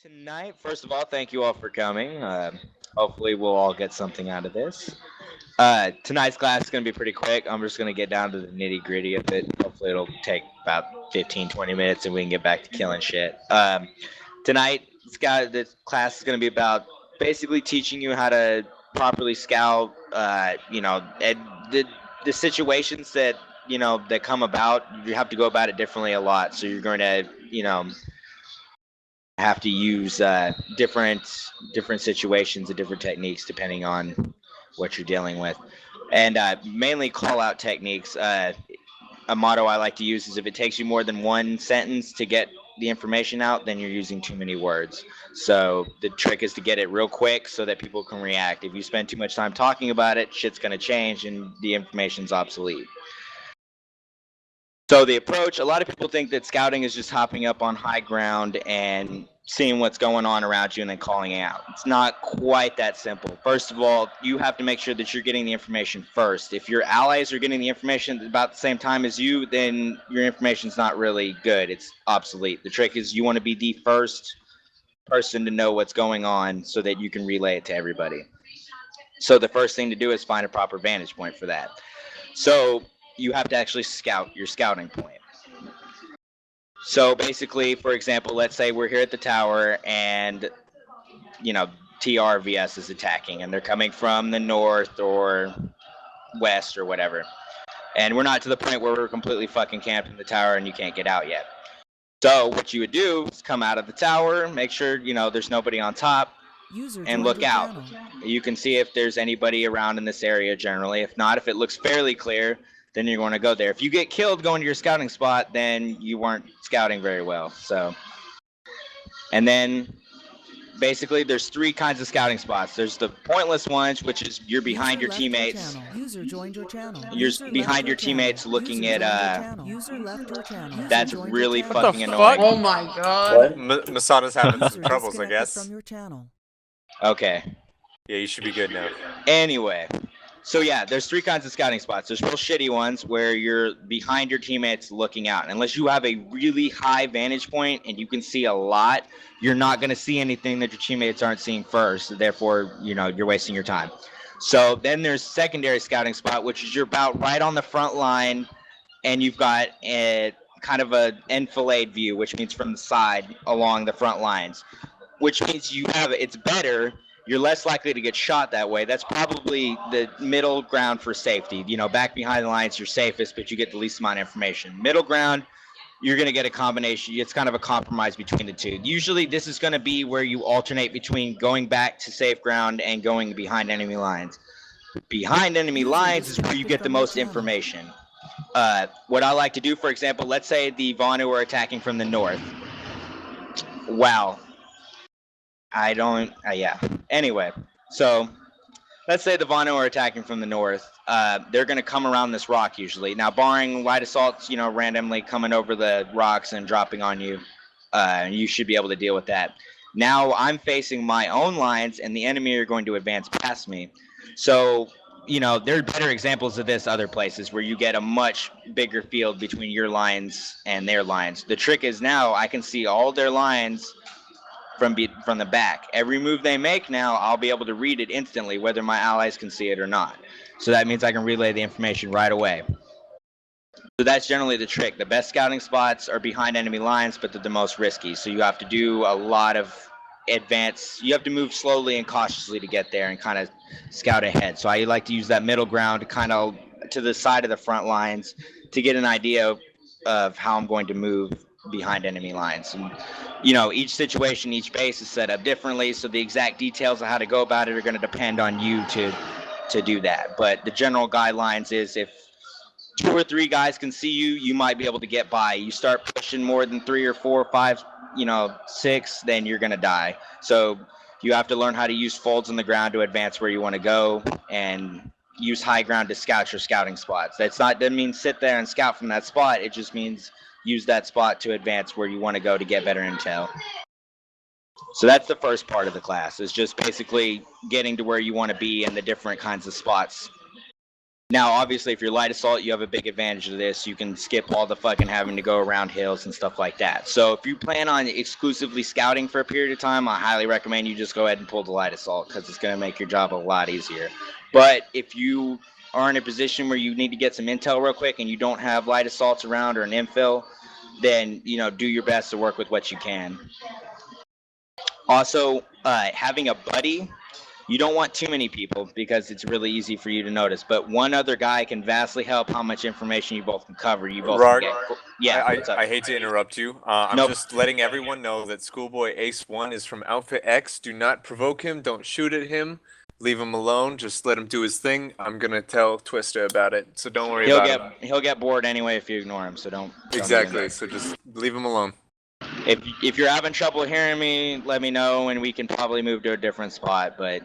Tonight, first of all, thank you all for coming. Hopefully, we'll all get something out of this. Tonight's class is going to be pretty quick. I'm just going to get down to the nitty gritty of it. Hopefully, it'll take about 15, 20 minutes and we can get back to killing shit. Tonight, the class is going to be about basically teaching you how to properly scout, the, the situations that, that come about. You have to go about it differently a lot. So you're going to, have to use different situations and different techniques depending on what you're dealing with, and mainly call out techniques. A motto I like to use is if it takes you more than one sentence to get the information out, then you're using too many words. So the trick is to get it real quick so that people can react. If you spend too much time talking about it, shit's going to change and the information's obsolete. So the approach, a lot of people think that scouting is just hopping up on high ground and seeing what's going on around you and then calling it out. It's not quite that simple. First of all, you have to make sure that you're getting the information first. If your allies are getting the information about the same time as you, then your information's not really good. It's obsolete. The trick is you want to be the first person to know what's going on so that you can relay it to everybody. So the first thing to do is find a proper vantage point for that. So you have to actually scout your scouting point. So basically, for example, let's say we're here at the tower and, you know, TRVS is attacking and they're coming from the north or west or whatever. And we're not to the point where we're completely fucking camped in the tower and you can't get out yet. So what you would do is come out of the tower, make sure, there's nobody on top, and look out. You can see if there's anybody around in this area generally. If not, if it looks fairly clear, then you're going to go there. If you get killed going to your scouting spot, then you weren't scouting very well. So, and then basically there's three kinds of scouting spots. There's the pointless ones, which is you're behind your teammates. You're behind your teammates looking at that's really fucking annoying. Oh my god. Masada's having some troubles, I guess. Okay. Yeah, you should be good now. Anyway, so yeah, there's three kinds of scouting spots. There's real shitty ones where you're behind your teammates looking out. Unless you have a really high vantage point and you can see a lot, you're not going to see anything that your teammates aren't seeing first. Therefore, you're wasting your time. So then there's secondary scouting spot, which is you're about right on the front line and you've got a kind of a enfilade view, which means from the side along the front lines, which means it's better. You're less likely to get shot that way. That's probably the middle ground for safety. Back behind the lines, you're safest, but you get the least amount of information. Middle ground, you're going to get a combination. It's kind of a compromise between the two. Usually, this is going to be where you alternate between going back to safe ground and going behind enemy lines. Behind enemy lines is where you get the most information. What I like to do, for example, let's say the Vanu are attacking from the north. Wow. Yeah. Anyway, so let's say the Vanu are attacking from the north. They're going to come around this rock usually. Now, barring light assaults, randomly coming over the rocks and dropping on you, you should be able to deal with that. Now, I'm facing my own lines, and the enemy are going to advance past me. So, there are better examples of this other places where you get a much bigger field between your lines and their lines. The trick is now I can see all their lines from the back. Every move they make now, I'll be able to read it instantly, whether my allies can see it or not. So that means I can relay the information right away. So that's generally the trick. The best scouting spots are behind enemy lines, but they're the most risky. So you have to do a lot of advance. You have to move slowly and cautiously to get there and kind of scout ahead. So I like to use that middle ground kind of to the side of the front lines to get an idea of how I'm going to move behind enemy lines. And each situation, each base is set up differently, so the exact details of how to go about it are going to depend on you to do that. But the general guidelines is if 2 or 3 guys can see you, you might be able to get by. You start pushing more than 3 or 4 or 5, 6, then you're going to die. So you have to learn how to use folds in the ground to advance where you want to go and use high ground to scout your scouting spots. Doesn't mean sit there and scout from that spot. It just means use that spot to advance where you want to go to get better intel. So that's the first part of the class, is just basically getting to where you want to be and the different kinds of spots Now, obviously, if you're light assault, you have a big advantage of this. You can skip all the fucking having to go around hills and stuff like that. So if you plan on exclusively scouting for a period of time, I highly recommend you just go ahead and pull the light assault because it's going to make your job a lot easier. But if you are in a position where you need to get some intel real quick and you don't have light assaults around or an infill, then, do your best to work with what you can. Also, having a buddy, you don't want too many people because it's really easy for you to notice. But one other guy can vastly help how much information you both can cover. You both Rarg, can get. Yeah, what's up? I hate to interrupt you. I'm Nope. just letting everyone know that Schoolboy Ace 1 is from Outfit X. Do not provoke him. Don't shoot at him. Leave him alone. Just let him do his thing. I'm going to tell Twista about it, so don't worry about him. He'll get bored anyway if you ignore him. So don't Exactly. So just leave him alone. If you're having trouble hearing me, let me know and we can probably move to a different spot. But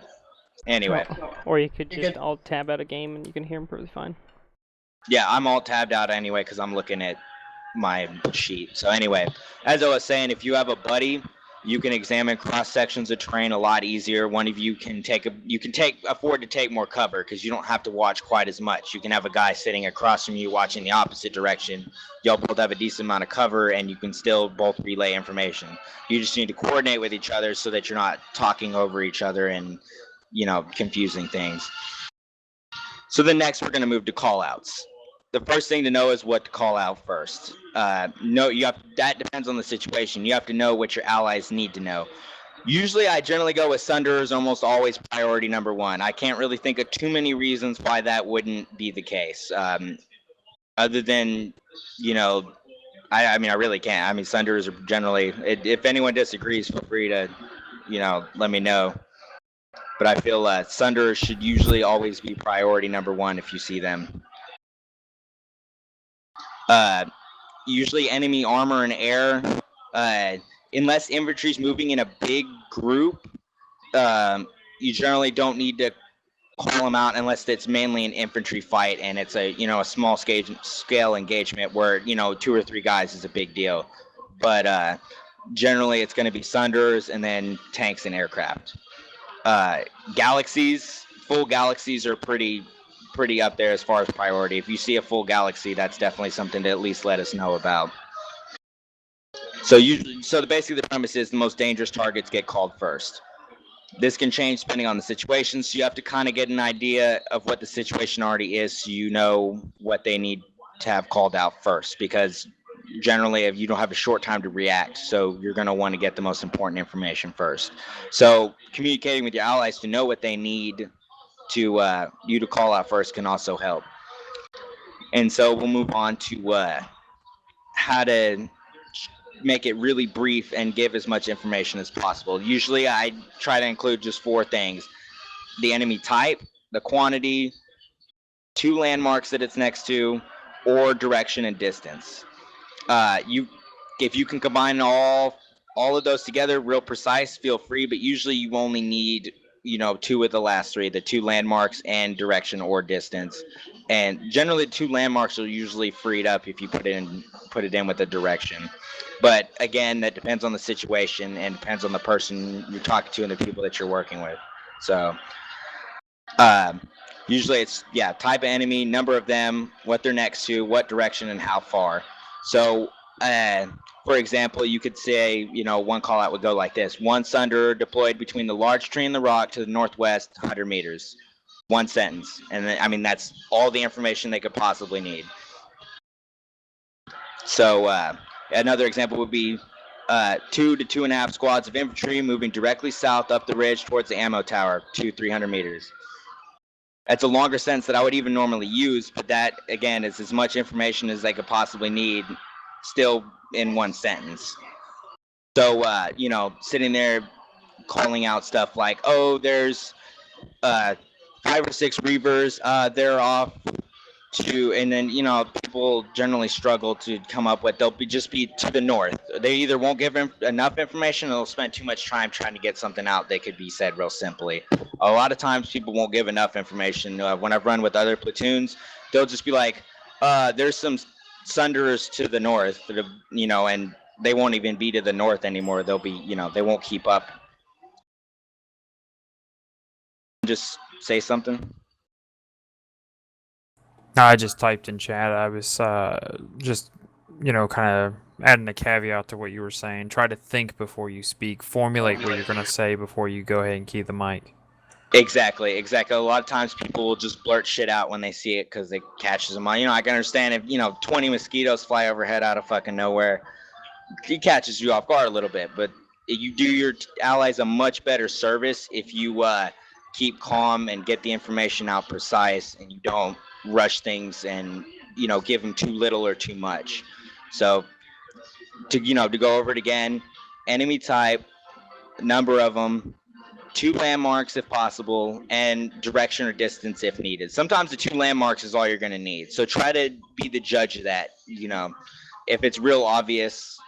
anyway. Or you could just alt tab out a game and you can hear him perfectly fine. Yeah, I'm all tabbed out anyway because I'm looking at my sheet. So anyway, as I was saying, if you have a buddy, you can examine cross sections of terrain a lot easier. One of you can afford to take more cover because you don't have to watch quite as much. You can have a guy sitting across from you watching the opposite direction. Y'all both have a decent amount of cover and you can still both relay information. You just need to coordinate with each other so that you're not talking over each other and, confusing things. So then next we're going to move to call outs. The first thing to know is what to call out first. That depends on the situation. You have to know what your allies need to know. Usually I generally go with Sunderers, almost always priority number one. I can't really think of too many reasons why that wouldn't be the case. Other than, I really can't. Sunderers are generally, if anyone disagrees, feel free to, let me know. But I feel Sunderers should usually always be priority number one if you see them. Usually enemy armor and air, unless infantry's moving in a big group, you generally don't need to call them out unless it's mainly an infantry fight and it's a small scale engagement where 2 or 3 guys is a big deal. But generally it's going to be Sunderers and then tanks and aircraft. Full galaxies are pretty up there as far as priority. If you see a full galaxy, that's definitely something to at least let us know about. So basically the premise is the most dangerous targets get called first. This can change depending on the situation, so you have to kind of get an idea of what the situation already is so you know what they need to have called out first, because generally if you don't have a short time to react, so you're going to want to get the most important information first. So communicating with your allies to know what they need to you to call out first can also help. And so we'll move on to how to make it really brief and give as much information as possible. Usually I try to include just 4 things: the enemy type, the quantity, 2 landmarks that it's next to, or direction and distance. If you can combine all of those together real precise, feel free, but usually you only need 2 of the last 3, the 2 landmarks and direction or distance. And generally 2 landmarks are usually freed up if you put it in with a direction. But again, that depends on the situation and depends on the person you're talking to and the people that you're working with. So usually it's type of enemy, number of them, what they're next to, what direction, and how far. So for example, you could say, one call out would go like this: 1 Sunder deployed between the large tree and the rock to the northwest 100 meters. 1 sentence. And then, that's all the information they could possibly need. So another example would be 2 to 2.5 squads of infantry moving directly south up the ridge towards the ammo tower, 300 meters. That's a longer sentence that I would even normally use, but that, again, is as much information as they could possibly need, still in 1 sentence. So, sitting there calling out stuff like, oh, there's 5 or 6 Reavers, they're off to, and then, people generally struggle to come up with, they'll just be to the north. They either won't give enough information or they'll spend too much time trying to get something out that could be said real simply. A lot of times people won't give enough information. When I've run with other platoons, they'll just be like, there's some Sunderers to the north, and they won't even be to the north anymore. They'll be, they won't keep up. Just say something. I just typed in chat. I was just, kind of adding a caveat to what you were saying. Try to think before you speak. Formulate what you're going to say before you go ahead and key the mic. Exactly. A lot of times people will just blurt shit out when they see it because it catches them on. I can understand if 20 mosquitoes fly overhead out of fucking nowhere, it catches you off guard a little bit. But you do your allies a much better service if you keep calm and get the information out precise, and you don't rush things and give them too little or too much. So to go over it again, enemy type, number of them, 2 landmarks if possible, and direction or distance if needed. Sometimes the 2 landmarks is all you're going to need. So try to be the judge of that. If it's real obvious,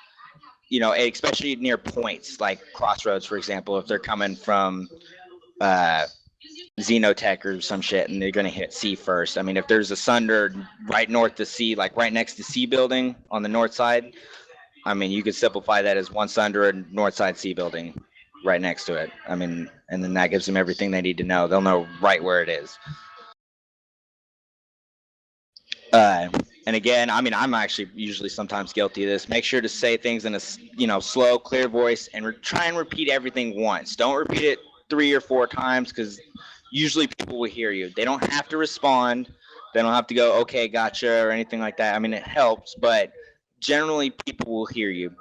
especially near points like crossroads, for example, if they're coming from Xenotech or some shit and they're going to hit C first. I mean, if there's a Sunder right north to C, like right next to C building on the north side, I mean, you could simplify that as 1 Sunder and north side C building right next to it. I mean, and then that gives them everything they need to know. They'll know right where it is. And again, I mean, I'm actually usually sometimes guilty of this. Make sure to say things in a slow, clear voice, and try and repeat everything once. Don't repeat it 3 or 4 times, because usually people will hear you. They don't have to respond. They don't have to go, okay, gotcha, or anything like that. I mean, it helps, but generally people will hear you.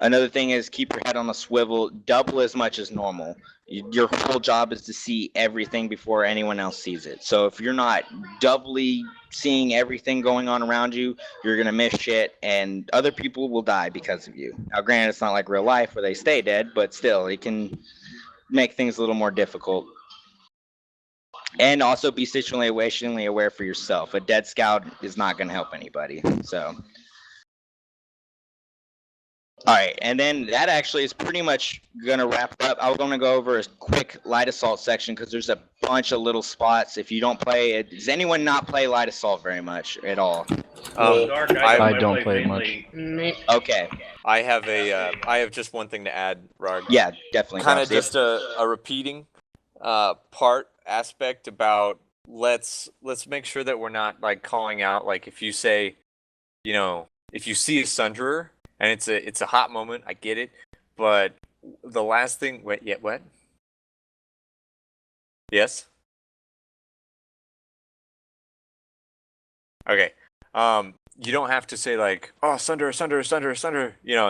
Another thing is keep your head on a swivel, double as much as normal. Your whole job is to see everything before anyone else sees it. So if you're not doubly seeing everything going on around you, you're going to miss shit, and other people will die because of you. Now, granted, it's not like real life where they stay dead, but still, it can make things a little more difficult. And also be situationally aware for yourself. A dead scout is not going to help anybody. So... All right, and then that actually is pretty much going to wrap up. I'm going to go over a quick light assault section because there's a bunch of little spots. If you don't play it, does anyone not play light assault very much at all? I don't play it much. Okay. I have just one thing to add, Rarg. Yeah, definitely. Kind of just a repeating aspect about let's make sure that we're not like calling out, like if you say, if you see a Sunderer, and it's a hot moment, I get it. But the last thing, what? Yes? Okay. You don't have to say like, oh, Sunderer.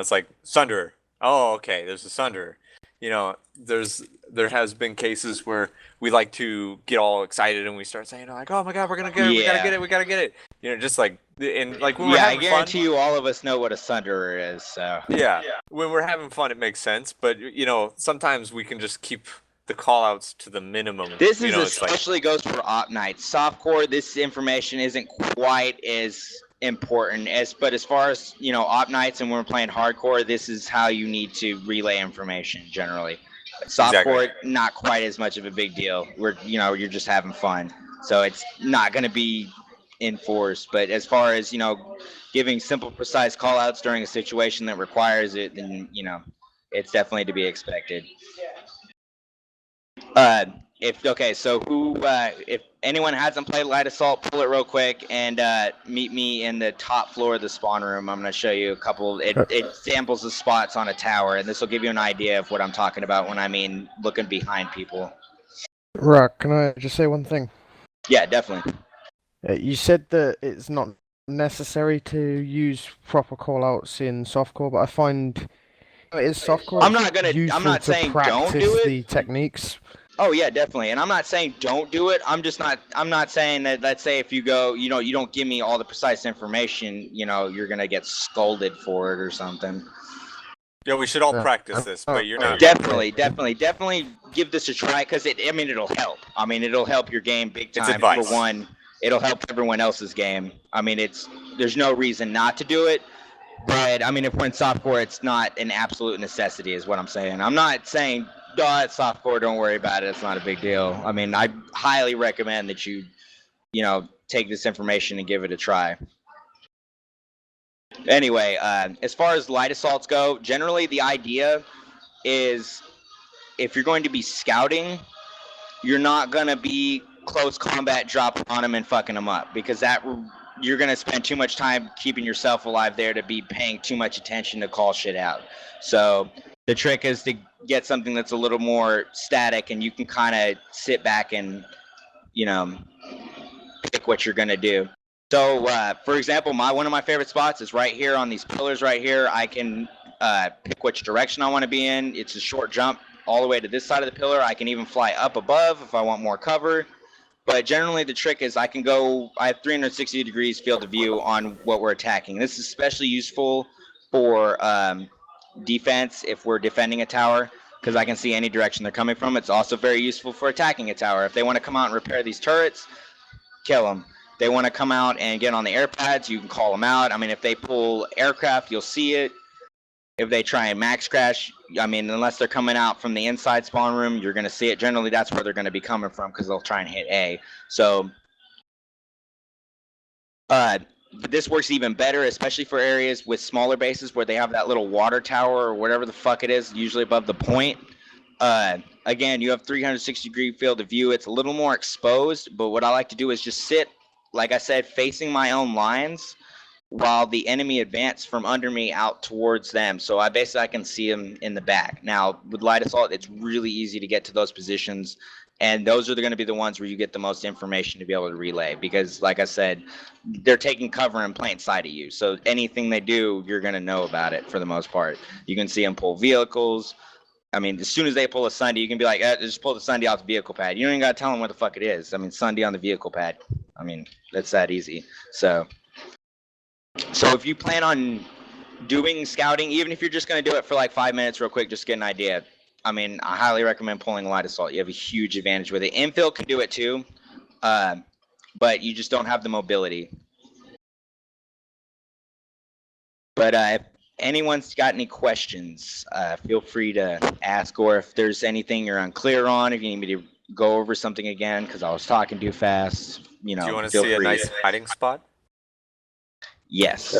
It's like, Sunderer. Oh, okay, there's a Sunderer. There has been cases where we like to get all excited and we start saying like, oh my god, we're gonna get it, we gotta get it. Just like, and like when we're having I guarantee you all of us know what a Sunderer is. So yeah, when we're having fun, it makes sense. But sometimes we can just keep the call-outs to the minimum. This is especially goes for op nights. Softcore, this information isn't quite as important but as far as op nights and when we're playing hardcore, this is how you need to relay information generally. Softcore, exactly. Not quite as much of a big deal. You're just having fun, so it's not going to be enforced. But as far as giving simple, precise call-outs during a situation that requires it, then it's definitely to be expected. If anyone hasn't played Light Assault, pull it real quick and meet me in the top floor of the spawn room. I'm going to show you a couple. It samples the spots on a tower, and this will give you an idea of what I'm talking about when I mean looking behind people. Rarg, can I just say one thing? Yeah, definitely. You said that it's not necessary to use proper callouts in softcore, but I find it is softcore. I'm not saying don't do it. The techniques. Oh yeah, definitely. And I'm not saying don't do it. I'm not saying that. Let's say if you go, you don't give me all the precise information, you're gonna get scolded for it or something. Yeah, we should all practice this, but you're not. Definitely give this a try because it'll help. It'll help your game big time. For one, it'll help everyone else's game. There's no reason not to do it. But if we're in softcore, it's not an absolute necessity, is what I'm saying. I'm not saying, it's softcore, don't worry about it. It's not a big deal. I highly recommend that you, take this information and give it a try. Anyway, as far as light assaults go, generally the idea is if you're going to be scouting, you're not going to be close combat drop on them and fucking them up, because you're gonna spend too much time keeping yourself alive there to be paying too much attention to call shit out. So the trick is to get something that's a little more static, and you can kind of sit back and, you know, pick what you're gonna do. So, for example, one of my favorite spots is right here on these pillars right here. I can pick which direction I want to be in. It's a short jump all the way to this side of the pillar. I can even fly up above if I want more cover. But generally, the trick is I have 360 degrees field of view on what we're attacking. This is especially useful for defense if we're defending a tower, because I can see any direction they're coming from. It's also very useful for attacking a tower. If they want to come out and repair these turrets, kill them. They want to come out and get on the air pads, you can call them out. I mean, if they pull aircraft, you'll see it. If they try and max crash, I mean, unless they're coming out from the inside spawn room, you're going to see it. Generally, that's where they're going to be coming from, because they'll try and hit A. So this works even better, especially for areas with smaller bases where they have that little water tower or whatever the fuck it is, usually above the point. Again, you have 360-degree field of view. It's a little more exposed, but what I like to do is just sit, like I said, facing my own lines while the enemy advance from under me out towards them. So I can see them in the back. Now, with light assault, it's really easy to get to those positions, and those are going to be the ones where you get the most information to be able to relay, because, like I said, they're taking cover in plain sight of you. So anything they do, you're going to know about it for the most part. You can see them pull vehicles. I mean, as soon as they pull a Sunday, you can be like, just pull the Sunday off the vehicle pad. You don't even got to tell them where the fuck it is. I mean, Sunday on the vehicle pad. I mean, that's that easy. So if you plan on doing scouting, even if you're just going to do it for like 5 minutes real quick, just to get an idea, I mean, I highly recommend pulling light assault. You have a huge advantage with it. Infill can do it too, but you just don't have the mobility. But if anyone's got any questions, feel free to ask, or if there's anything you're unclear on, if you need me to go over something again because I was talking too fast, Do you want to see a nice hiding spot? Yes.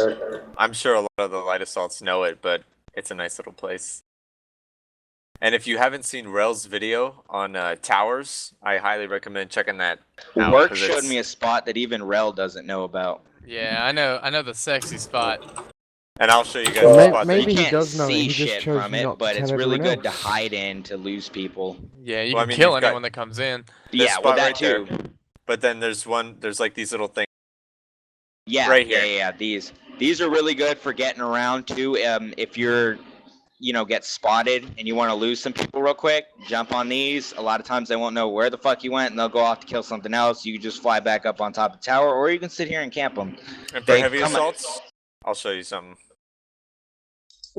I'm sure a lot of the light assaults know it, but it's a nice little place. And if you haven't seen Rel's video on towers, I highly recommend checking that out. Work showed me a spot that even Rel doesn't know about. Yeah, I know the sexy spot. And I'll show you guys the spot. Maybe You he does know can't it. see He just shit chose from it, not to but it's tell really everyone good to else. hide in to lose people. Yeah, you Well, I can mean, kill you've got anyone that comes in. this Yeah, well, spot that right too. there. But then there's like these little things. Yeah, Right here. yeah. These are really good for getting around too. If you're, get spotted and you want to lose some people real quick, jump on these. A lot of times they won't know where the fuck you went, and they'll go off to kill something else. You can just fly back up on top of the tower, or you can sit here and camp them. And for heavy assaults, I'll show you something.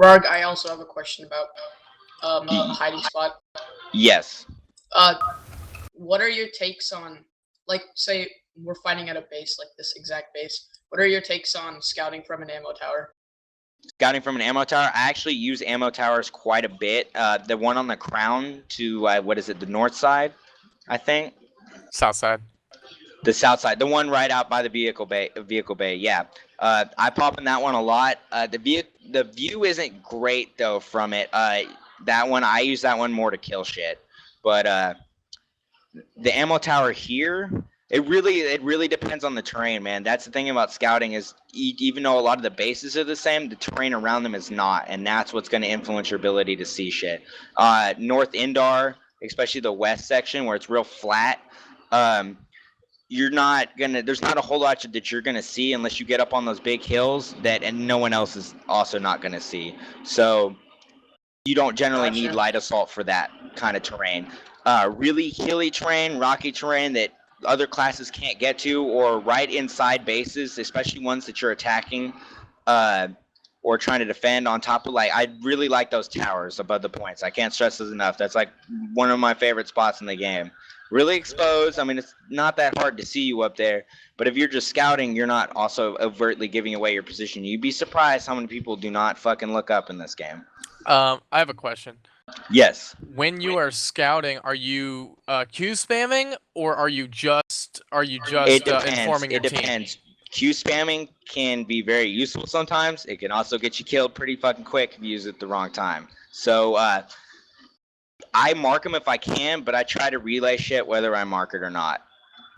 Rarg, I also have a question about hiding spot. Yes. What are your takes on, like, say we're fighting at a base, like this exact base. What are your takes on scouting from an ammo tower? Scouting from an ammo tower, I actually use ammo towers quite a bit. The one on the crown to, the north side, I think? South side. The south side, the one right out by the vehicle bay, yeah. I pop in that one a lot. The view isn't great, though, from it. That one, I use that one more to kill shit. But the ammo tower here, it really depends on the terrain, man. That's the thing about scouting is even though a lot of the bases are the same, the terrain around them is not, and that's what's going to influence your ability to see shit. North Indar, especially the west section where it's real flat, there's not a whole lot that you're gonna see unless you get up on those big hills and no one else is also not gonna see. So you don't generally need light assault for that kind of terrain. Really hilly terrain, rocky terrain that other classes can't get to, or right inside bases, especially ones that you're attacking or trying to defend on top of, I really like those towers above the points. I can't stress this enough. That's like one of my favorite spots in the game. Really exposed. I mean, it's not that hard to see you up there, but if you're just scouting, you're not also overtly giving away your position. You'd be surprised how many people do not fucking look up in this game. I have a question. Yes. When you are scouting, are you Q spamming or are you just informing your team? It depends. Q spamming can be very useful sometimes. It can also get you killed pretty fucking quick if you use it the wrong time. So I mark them if I can, but I try to relay shit whether I mark it or not.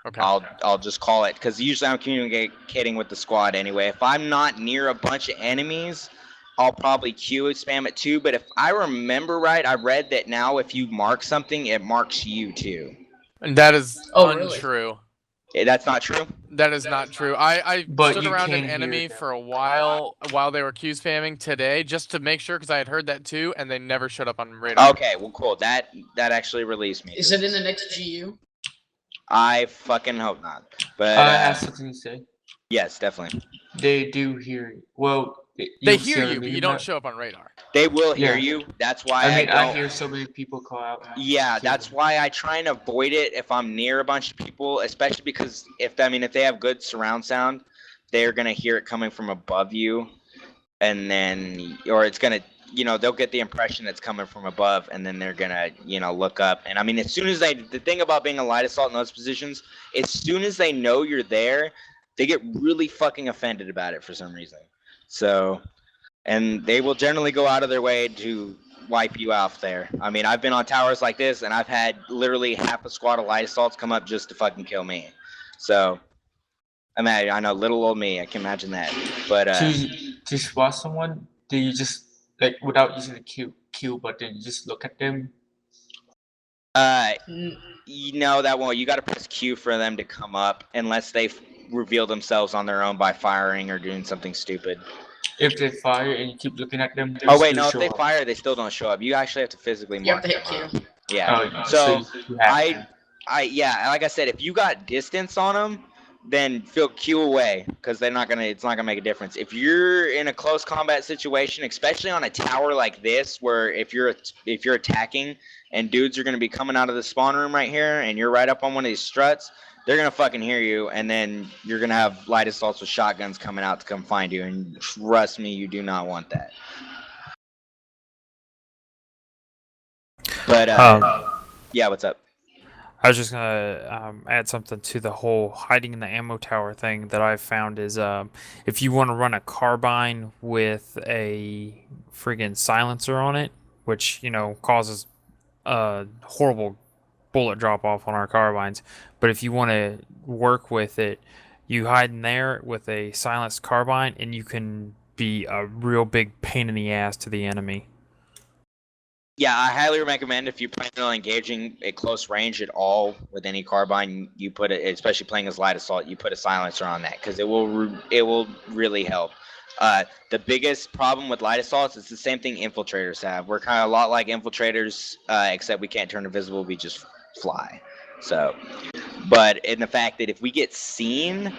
Okay. I'll just call it, because usually I'm communicating with the squad anyway. If I'm not near a bunch of enemies, I'll probably Q spam it too. But if I remember right, I read that now if you mark something, it marks you too. And that is Oh, really? untrue. That's not true. That is not true. I But stood you around an can hear enemy them. for a while they were Q spamming today, just to make sure, because I had heard that too, and they never showed up on radar. Okay, well, cool. That actually released me. Is it in the next GU? I fucking hope not. But I have something to say. yes, definitely. They do hear you. Well, They see hear on the you, but you minimap. don't show up on radar. They will hear Yeah. you. That's why I mean, I don't. hear so many people call out. Yeah, So- that's why I try and avoid it if I'm near a bunch of people, especially because if they have good surround sound, they're gonna hear it coming from above you, and then or it's gonna they'll get the impression it's coming from above, and then they're gonna look up. And I mean, as soon as the thing about being a light assault in those positions, as soon as they know you're there, they get really fucking offended about it for some reason. So, and they will generally go out of their way to wipe you out there. I mean, I've been on towers like this, and I've had literally half a squad of light assaults come up just to fucking kill me. So, I mean, I know little old me. I can imagine that. But to spot someone, do you just like without using the Q button, you just look at them? N- that won't. You got to press Q for them to come up, unless they reveal themselves on their own by firing or doing something stupid. If they fire and you keep looking at them, Oh wait, still no. If show they up. fire, they still don't show up. You actually have to physically You have mark to hit them. Q. Yeah. Oh, So you have to. yeah, like I said, if you got distance on them, then feel Q away, because it's not gonna make a difference. If you're in a close combat situation, especially on a tower like this, where if you're attacking and dudes are gonna be coming out of the spawn room right here, and you're right up on one of these struts, they're gonna fucking hear you, and then you're gonna have light assaults with shotguns coming out to come find you, and trust me, you do not want that. But yeah, what's up? I was just gonna add something to the whole hiding in the ammo tower thing that I've found is if you want to run a carbine with a friggin' silencer on it, which causes a horrible bullet drop off on our carbines, but if you want to work with it, you hide in there with a silenced carbine, and you can be a real big pain in the ass to the enemy. Yeah, I highly recommend if you plan on engaging at close range at all with any carbine, you put it, especially playing as light assault, you put a silencer on that, because it will really help. The biggest problem with light assaults is the same thing infiltrators have. We're kind of a lot like infiltrators, except we can't turn invisible; we just fly. So, but in the fact that if we get seen,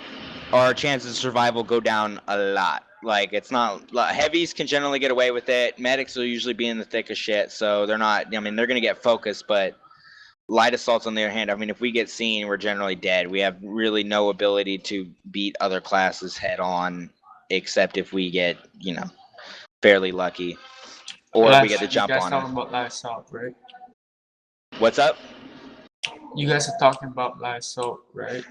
our chances of survival go down a lot. Like, it's not heavies can generally get away with it. Medics will usually be in the thick of shit, so they're not. I mean, they're gonna get focused, but light assaults on the other hand. I mean, if we get seen, we're generally dead. We have really no ability to beat other classes head on, except if we get fairly lucky, or if we get to jump you guys on talking them. about light assault, right? What's up? You guys are talking about light assault, right?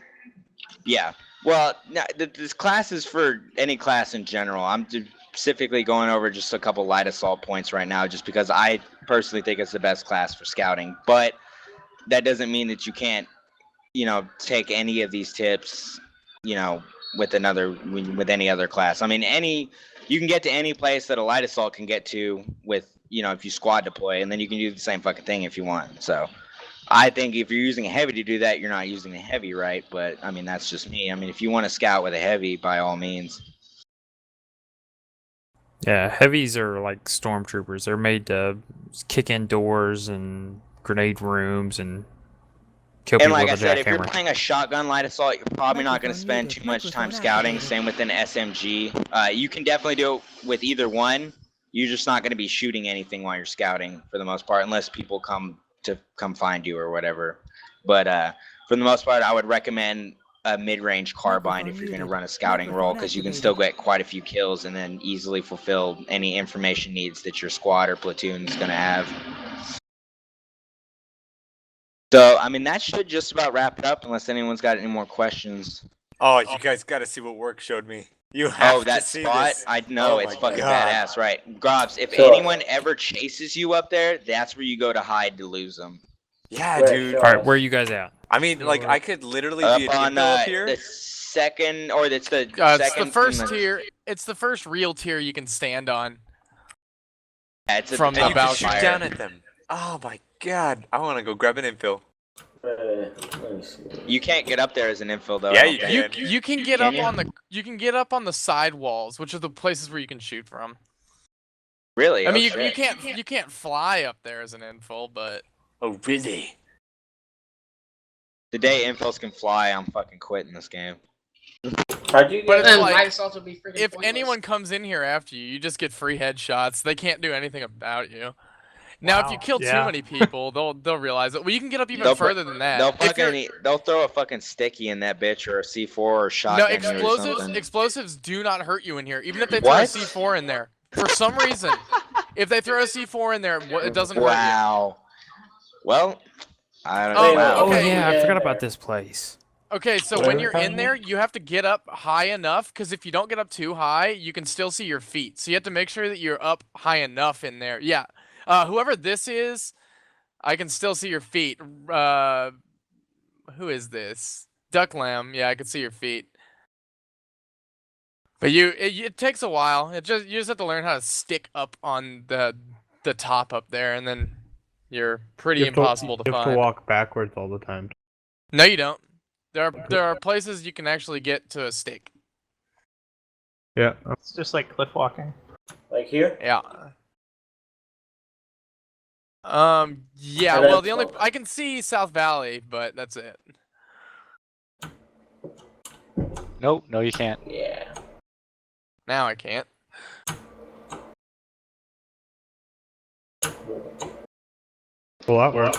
Yeah. Well, no, this class is for any class in general. I'm specifically going over just a couple light assault points right now, just because I personally think it's the best class for scouting. But that doesn't mean that you can't, take any of these tips, with any other class. I mean, you can get to any place that a light assault can get to with, if you squad deploy, and then you can do the same fucking thing if you want. So I think if you're using a heavy to do that, you're not using a heavy right. But I mean, that's just me. I mean, if you want to scout with a heavy, by all means. Yeah, heavies are like stormtroopers. They're made to kick in doors and grenade rooms and kill And people like I with a said, if you're jackhammer. playing a shotgun light assault, you're probably not going to Microphone spend muted. too much time Microphone scouting. activated. Same with an SMG. You can definitely do it with either one. You're just not going to be shooting anything while you're scouting for the most part, unless people come find you or whatever. But for the most part, I would recommend a mid-range carbine if you're going to run a scouting role, because you can still get quite a few kills and then easily fulfill any information needs that your squad or platoon is going to have. So, I mean, that should just about wrap it up, unless anyone's got any more questions. Oh, you guys got to see what Work showed me. You have Oh, that to see spot? this. I know, Oh it's my fucking God. badass, right? Grobs, if So- anyone ever chases you up there, that's where you go to hide to lose them. Yeah, Where, dude. show All right, us. where are you guys at? I mean, like, I could literally Up be an on info up here. the second, or it's the It's the second first from the, tier. It's the first real tier you can stand on. Yeah, it's at from the the And top you of can the shoot fire. down at them. Oh my god. I want to go grab an infill. Let me see. You can't get up there as an infill though. Yeah, I don't you think. can. You can get Can up you? on the on the side walls, which are the places where you can shoot from. Really? I mean, Oh, shit. you can't fly up there as an infill, but Oh, really? The day infills can fly, I'm fucking quitting this game. How do you But get it's Then like, light assault would be freaking if pointless. anyone comes in here after you, you just get free headshots. They can't do anything about you. Now, if you kill too many people, they'll realize it. Well, you can get up even They'll further than that. They'll If you're- they'll throw a fucking sticky in that bitch or a C4 or no, shotgun you or explosives something. explosives do not hurt you in here, even if they throw a What? C4 in there. For some reason, if they throw a C4 in there, it doesn't hurt Wow. Well, I don't know. Oh, Wow. Oh okay. yeah, I Yeah. forgot about this place. you. Okay, so Where when are we you're in coming there, in? you have to get up high enough, because if you don't get up too high, you can still see your feet. So you have to make sure that you're up high enough in there. Yeah. Whoever this is, I can still see your feet. Who is this? Duck Lamb. Yeah, I can see your feet. But it takes a while. You just have to learn how to stick up on the top up there, and then you're pretty impossible to You have find. to walk backwards all the time. No, you don't. There are places you can actually get to a stick. Yeah. It's just like cliff walking. Like here? Yeah. Yeah. And then Well, the only smoke. I can see South Valley, but that's it. Nope, no, you can't. Yeah. Now I can't. Well, that worked.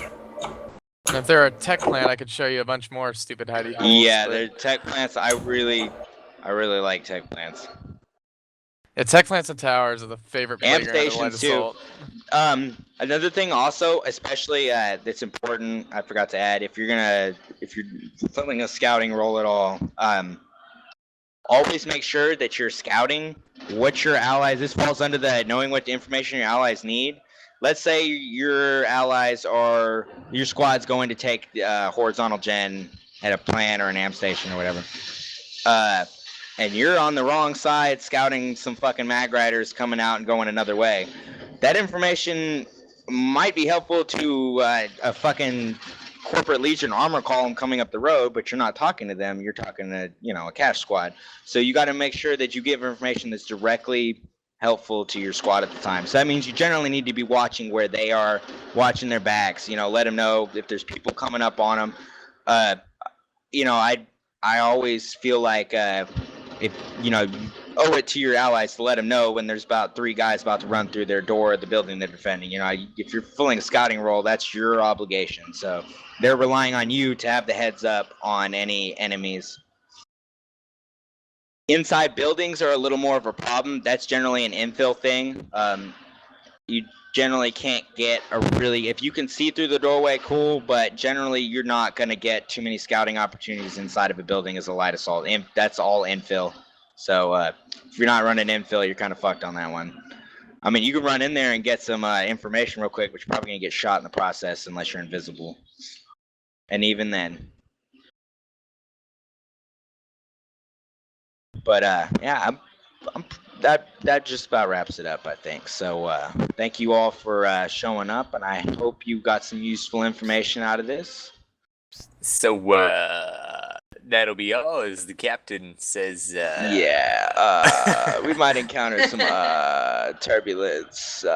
And if there were a tech plant, I could show you a bunch more stupid hidey holes. Yeah, but- they're tech plants. I really like tech plants. Yeah, tech plants and towers are the favorite Amp playground of light stations, too. assault. Another thing also, especially that's important, I forgot to add, if you're filming a scouting role at all, always make sure that you're scouting what your allies, this falls under the knowing what information your allies need. Let's say your squad's going to take horizontal gen at a plant or an amp station or whatever. And you're on the wrong side scouting some fucking mag riders coming out and going another way. That information might be helpful to a fucking corporate legion armor column coming up the road, but you're not talking to them. You're talking to, a cash squad. So you got to make sure that you give information that's directly helpful to your squad at the time. So that means you generally need to be watching where they are, watching their backs, let them know if there's people coming up on them. I always feel like if you owe it to your allies to let them know when there's about 3 guys about to run through their door of the building they're defending. If you're filling a scouting role, that's your obligation. So they're relying on you to have the heads up on any enemies. Inside buildings are a little more of a problem. That's generally an infill thing. You generally can't get if you can see through the doorway, cool, but generally you're not going to get too many scouting opportunities inside of a building as a light assault. That's all infill. So if you're not running infill, you're kind of fucked on that one. I mean, you can run in there and get some information real quick, but you're probably going to get shot in the process unless you're invisible. And even then. But yeah, that just about wraps it up, I think. So thank you all for showing up, and I hope you got some useful information out of this. So, that'll be all, as the captain says. Yeah, we might encounter some turbulence. Have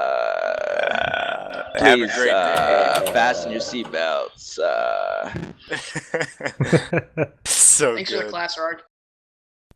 a Please great day. fasten your seatbelts. So Thanks for the good. class, Rarg.